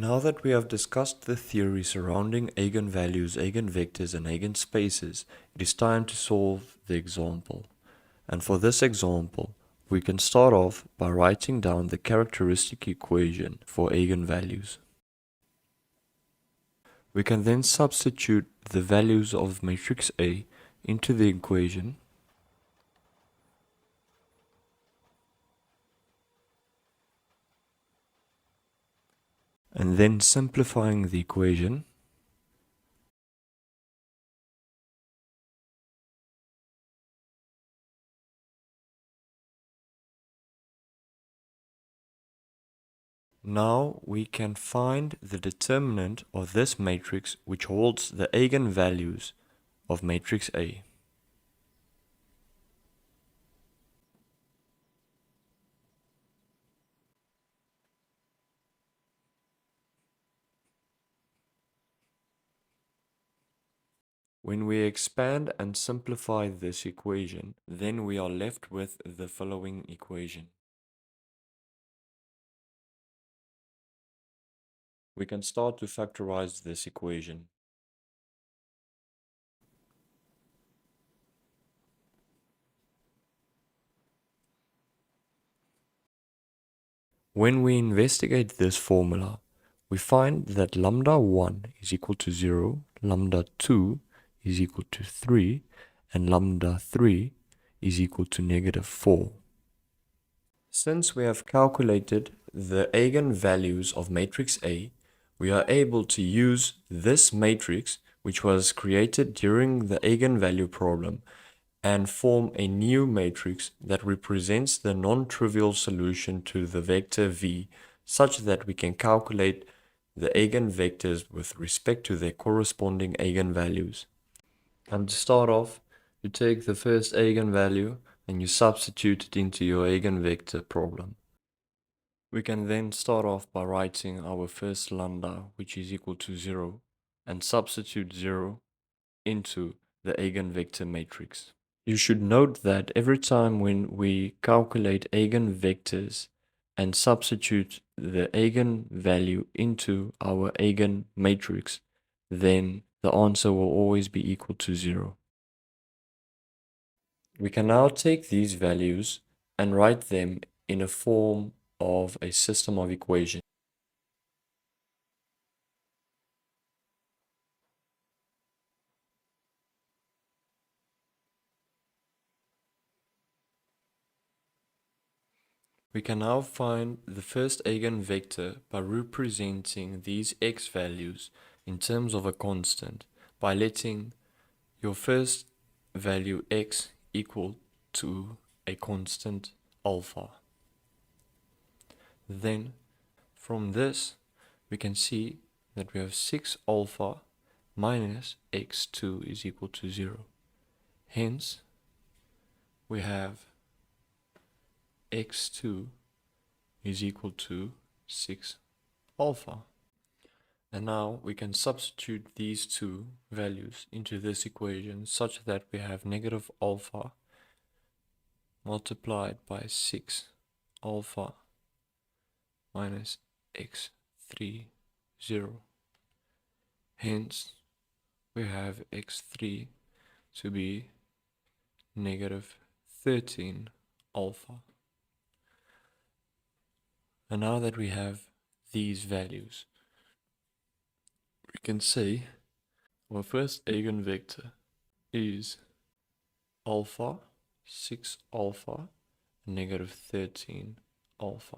Now that we have discussed the theory surrounding eigenvalues, eigenvectors, and eigenspaces, it is time to solve the example. And for this example, we can start off by writing down the characteristic equation for eigenvalues. We can then substitute the values of matrix A into the equation, and then simplifying the equation, now we can find the determinant of this matrix which holds the eigenvalues of matrix A. When we expand and simplify this equation, then we are left with the following equation. We can start to factorize this equation. When we investigate this formula, we find that lambda 1 is equal to 0, lambda 2 is equal to 3, and lambda 3 is equal to negative 4. Since we have calculated the eigenvalues of matrix A, we are able to use this matrix, which was created during the eigenvalue problem, and form a new matrix that represents the non-trivial solution to the vector V, such that we can calculate the eigenvectors with respect to their corresponding eigenvalues. And to start off, you take the first eigenvalue and you substitute it into your eigenvector problem. We can then start off by writing our first lambda, which is equal to 0, and substitute 0 into the eigenvector matrix. You should note that every time when we calculate eigenvectors and substitute the eigenvalue into our eigenmatrix, then the answer will always be equal to 0. We can now take these values and write them in a form of a system of equations. We can now find the first eigenvector by representing these x values in terms of a constant by letting your first value x equal to a constant alpha. Then from this we can see that we have 6 alpha minus x2 is equal to 0. Hence we have x2 is equal to 6 alpha. And now we can substitute these two values into this equation such that we have negative alpha multiplied by 6 alpha minus x3, 0. Hence, we have x3 to be negative 13 alpha. And now that we have these values, we can say our first eigenvector is alpha, 6 alpha, negative 13 alpha.